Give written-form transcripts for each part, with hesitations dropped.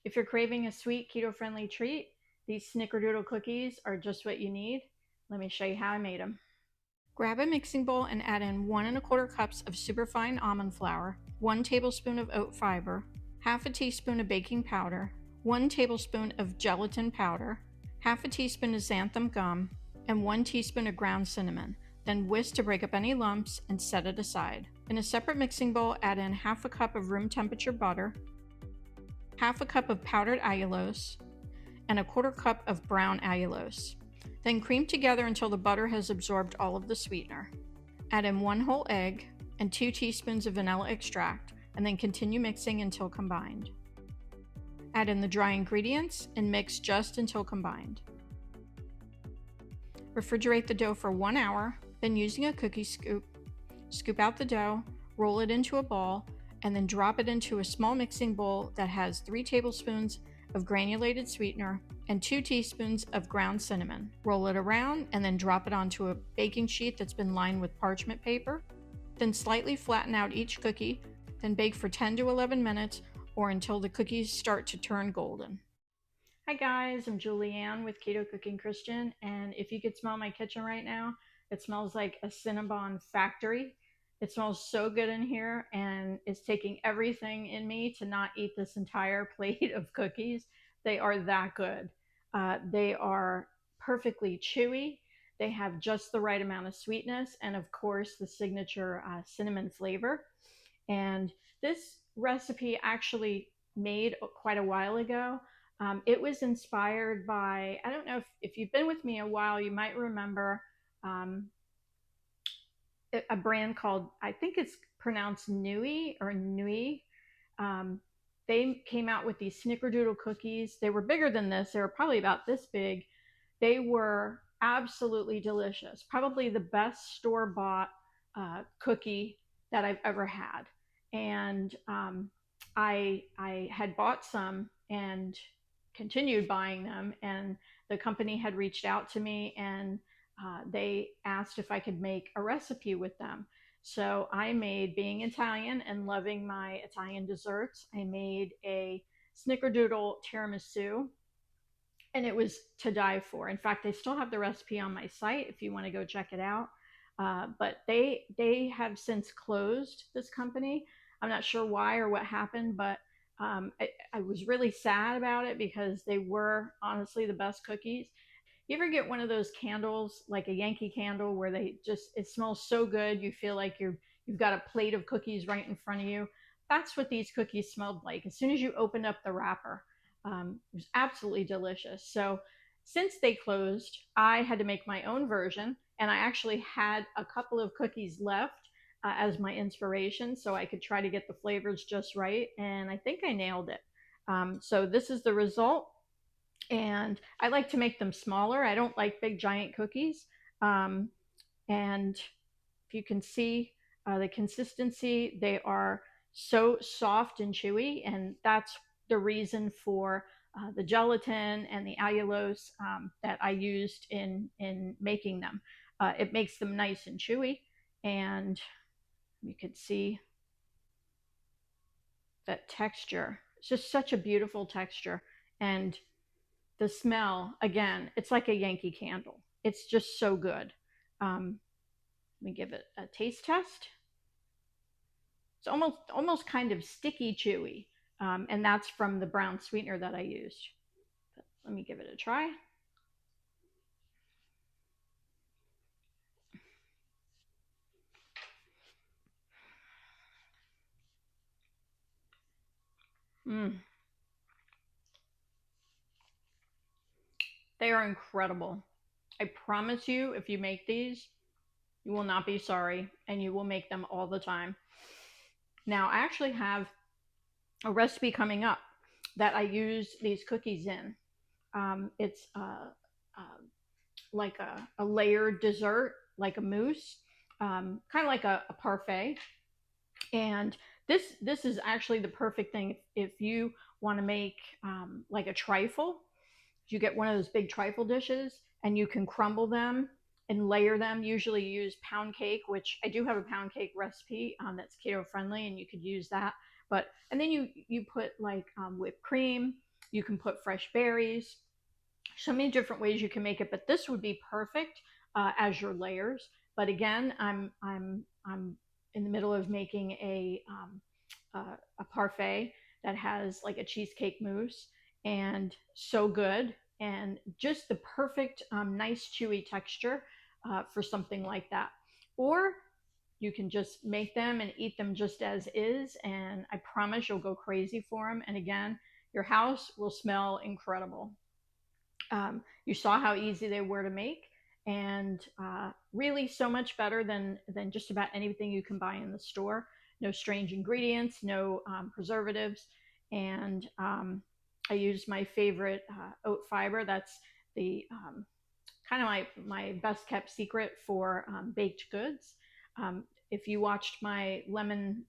If you're craving a sweet keto-friendly treat, these Snickerdoodle cookies are just what you need. Let me show you how I made them. Grab a mixing bowl and add in 1¼ cups of superfine almond flour, 1 tablespoon of oat fiber, half a teaspoon of baking powder, 1 tablespoon of gelatin powder, half a teaspoon of xanthan gum, and 1 teaspoon of ground cinnamon. Then whisk to break up any lumps and set it aside. In a separate mixing bowl, add in half a cup of room temperature butter, half a cup of powdered allulose, and 1/4 cup of brown allulose. Then cream together until the butter has absorbed all of the sweetener. Add in 1 whole egg and 2 teaspoons of vanilla extract, and then continue mixing until combined. Add in the dry ingredients and mix just until combined. Refrigerate the dough for 1 hour, then using a cookie scoop, scoop out the dough, roll it into a ball, and then drop it into a small mixing bowl that has 3 tablespoons of granulated sweetener and 2 teaspoons of ground cinnamon. Roll it around and then drop it onto a baking sheet that's been lined with parchment paper. Then slightly flatten out each cookie, then bake for 10 to 11 minutes or until the cookies start to turn golden. Hi guys, I'm Julianne with Keto Cooking Christian, and if you could smell my kitchen right now, it smells like a Cinnabon factory. It smells so good in here, and it's taking everything in me to not eat this entire plate of cookies. They are that good. They are perfectly chewy. They have just the right amount of sweetness, and of course the signature cinnamon flavor. And this recipe actually made quite a while ago. It was inspired by, I don't know if you've been with me a while, you might remember a brand called, I think it's pronounced Nui or Nui. They came out with these Snickerdoodle cookies. They were bigger than this. They were probably about this big. They were absolutely delicious. Probably the best store-bought cookie that I've ever had. And I had bought some and continued buying them, and the company had reached out to me, and they asked if I could make a recipe with them. So I made, being Italian and loving my Italian desserts, I made a Snickerdoodle Tiramisu, and it was to die for. In fact, I still have the recipe on my site if you want to go check it out. But they have since closed, this company. I'm not sure why or what happened, but I was really sad about it because they were honestly the best cookies. You ever get one of those candles, like a Yankee candle, where it smells so good you feel like you've got a plate of cookies right in front of you? That's what these cookies smelled like. As soon as you opened up the wrapper, it was absolutely delicious. So since they closed, I had to make my own version, and I actually had a couple of cookies left as my inspiration, so I could try to get the flavors just right, and I think I nailed it. So this is the result. And I like to make them smaller. I don't like big giant cookies. And if you can see the consistency, they are so soft and chewy, and that's the reason for the gelatin and the allulose that I used in making them. It makes them nice and chewy, and you can see that texture. It's just such a beautiful texture. And the smell, again, it's like a Yankee candle. It's just so good. Let me give it a taste test. It's almost kind of sticky chewy, and that's from the brown sweetener that I used. But let me give it a try. They are incredible. I promise you, if you make these, you will not be sorry, and you will make them all the time. Now, I actually have a recipe coming up that I use these cookies in. It's like a layered dessert, like a mousse, kind of like a parfait. And this is actually the perfect thing if you want to make like a trifle. You get one of those big trifle dishes, and you can crumble them and layer them. Usually use pound cake, which I do have a pound cake recipe that's keto friendly, and you could use that. And then you put like whipped cream You can put fresh berries. So many different ways you can make it, but this would be perfect as your layers. But again, I'm in the middle of making a parfait that has like a cheesecake mousse, and so good, and just the perfect nice chewy texture for something like that. Or you can just make them and eat them just as is, and I promise you'll go crazy for them. And again, your house will smell incredible. You saw how easy they were to make, and really so much better than just about anything you can buy in the store. No strange ingredients, no preservatives, and I use my favorite oat fiber. That's the kind of my best kept secret for baked goods. If you watched my lemon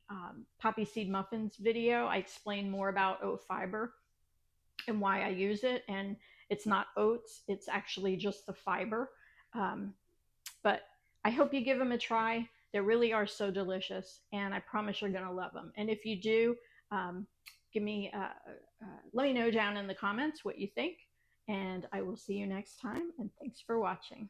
poppy seed muffins video, I explain more about oat fiber and why I use it. And it's not oats, it's actually just the fiber. Um, but I hope you give them a try. They really are so delicious, and I promise you're going to love them. And if you do, um, give me let me know down in the comments what you think, and I will see you next time. And thanks for watching.